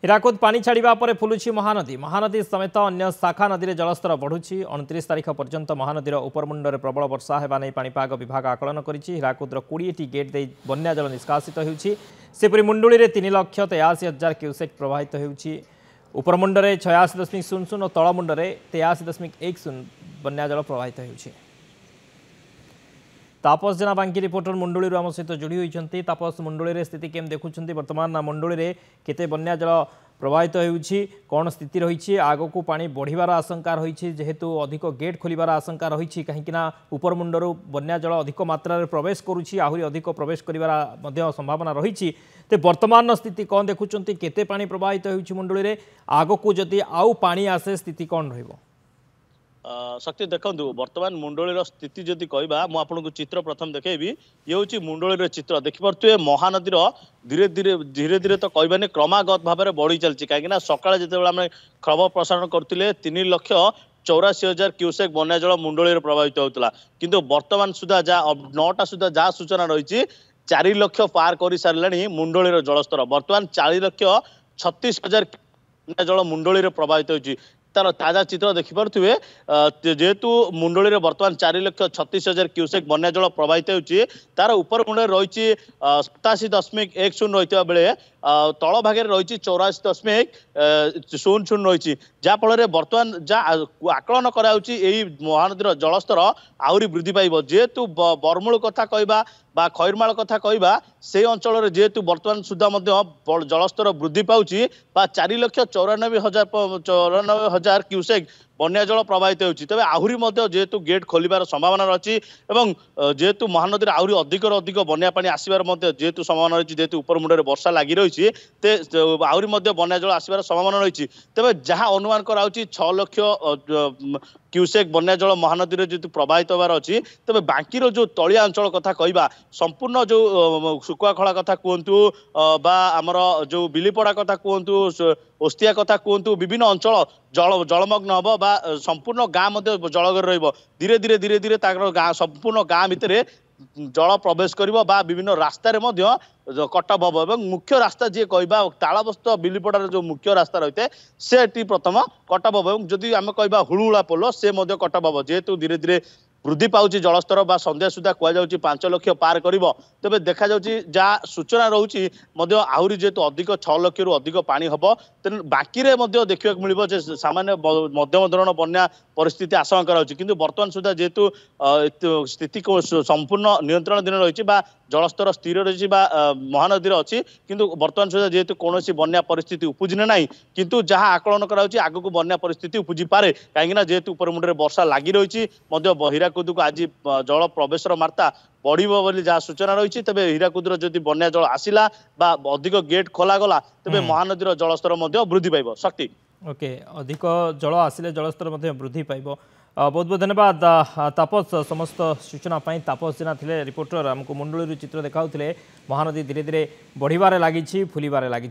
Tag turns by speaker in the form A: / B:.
A: ହୀରାକୁଦ ପାଣି ଛାଡ଼ିବା ପରେ ଫୁଲୁଛି ମହାନଦୀ। ମହାନଦୀ ସମେତ ଅନ୍ୟ ଶାଖା ନଦୀରେ ଜଳସ୍ତର ବଢ଼ୁଛି। 29 ତାରିଖ ପର୍ଯ୍ୟନ୍ତ ମହାନଦୀର ଉପରମୁଣ୍ଡରେ ପ୍ରବଳ ବର୍ଷା ହେବା ନେଇ ପାଣିପାଗ ବିଭାଗ ଆକଳନ କରିଛି। ହୀରାକୁଦର 20ଟି ଗେଟ୍ ଦେଇ ବନ୍ୟା ଜଳ ନିଷ୍କାସିତ ହେଉଛି। ସେପରି ମୁଣ୍ଡୁଳିରେ 3,83,000 କ୍ୟୁସେକ୍ ପ୍ରବାହିତ ହେଉଛି। ଉପରମୁଣ୍ଡରେ 86.00 ଓ ତଳମୁଣ୍ଡରେ 83.10 ବନ୍ୟା ଜଳ ପ୍ରବାହିତ ହେଉଛି। तापस जेना बांकी रिपोर्टर मुंडुली आम सहित जोड़ी होती। तापस, मुंडुली स्थिति केम देखुं बर्तमान मुंडुली केते बन्या जल प्रवाहित होउछि, कौन स्थिति रही आग को पानी बढ़िबार आशंका रही जेहेतु अधिक गेट खोलिबार आशंका रही कहीं उपरमुंडर बन्या जल अधिक मात्रा प्रवेश करुछि, आहरी अधिक प्रवेश करिबार संभावना रही। तो वर्तमान स्थिति कौन देखुं केते पानी प्रवाहित होउछि मुंडुली, आग को जदि आउ पानी आसे स्थिति कौन रहिबो?
B: शक्ति देखु बर्तमान मुंडोलीर स्थिति जदि कहबा मु आपनको चित्र प्रथम देखेबी। ये हूँ मुंडोलीर चित्र देखिपे महानदीर धीरे धीरे तो कहबानी क्रमागत भाव में बढ़ी चलती कहीं सकाଳେ जिते आम खबर प्रसारण करते 3,84,000 क्यूसेक बन्या जल मुंडोली प्रभावित होता किंतु वर्तमान सुधा जहाँ 9टा सुधा जहाँ सूचना रही 4 लाख पार कर सारे मुंडोलीर जलस्तर बर्तमान 4,36,000 जल मुंडोली प्रभावित होती। तार ताजा चित्र देखिपे जेहेतु मुंडोली बर्तमान 4,36,000 क्यूसेक बन्या जल प्रभावित होती तार उपर मुंडे रही 87.10 रही बेले तल भागे रही 84.00 रही जहाँफल बर्तमान जहाँ आकलन कराऊँच महानदीर जलस्तर आहरी वृद्धि पाइब। जेहेतु बरमूल कथा कहबा बा खैरमाल कथा कहबा से अंचल जेहेतु बर्तमान सुधा जलस्तर वृद्धि पाउछि 4,94,000 क्यूसेक बन्या जल प्रभावित होती। तेज आहरी जेहेतु गेट खोलिबार संभावना रही जेहेतु महानदी आहरी अधिक बन्या पानी आसबार जेहेतु संभावना रही जेहेतु उपरमुंडे वर्षा लगी रही आहरी बन्या जल आसबार संभावना रही। तेज जहाँ अनुमान कराऊँच 6 लाख क्यूसेक बन्या जल महानदी जेहेतु प्रभावित होबार अच्छी तेज बांकीर जो तलिया अंचल कथा कहबा संपूर्ण जो सुकुआखला कथा कहतु बा आमर जो बिलीपड़ा कथा कहतु ओस्तिया कथा कहतु विभिन्न अंचल जलमग्न हम बा संपूर्ण गाँ जलगर धीरे धीरे गाँ संपूर्ण गाँ भितर जल प्रवेश करिबो बा विभिन्न रास्तार कटअप हम और मुख्य रास्ता जी कहबा तालबस्त बिलीपड़ार जो मुख्य रास्ता रही है से प्रथम कटअप हम जदि आम कहबा हुलुहुला पोल से कटअप हम जेहेतु धीरे धीरे वृद्धि पाउछि जलस्तर बा संध्या सुधा कहुच्छी 5 लाख पार करिबो। तेबे देखा जाउछि जहाँ सूचना रहुछि आहरी जेहेतु अधिक 6 लाख रु अधिक पानी हम तेणु बाकी देखा मिल सामान्य मध्यम धरण बन्या परिस्थिति आशंका रही किंतु वर्तमान सुधा जेहेतु स्थिति को संपूर्ण नियंत्रण दिन रही जलस्तर स्थिर रही महानदी अच्छी किंतु वर्तमान सुधा जेहेतु कौन बन्या परिस्थिति उपजिने ना किंतु जहाँ आकलन कराऊँच आग को बन्या परिस्थिति उपजी पारे कहीं जेहेतु उपरमुंडे वर्षा लगी रही हीराकुद को आज जल प्रवेशर मात्रा बढ़िबो बोली जहाँ सूचना रही तेज हीराकुदर जदि बन्या जल आसिला बा अधिक गेट खोलागला तेज महानदीर जलस्तर वृद्धि पाइब। शक्ति
A: ओके अधिक जल आसिले जलस्तर वृद्धि पाइब। बहुत बहुत धन्यवाद तापस समस्त सूचना तापस जेना थिले रिपोर्टर आमको मुंडुली चित्र देखाउथिले महानदी धीरे धीरे बढ़िबारे लागिछि फुलिबारे लागिछि।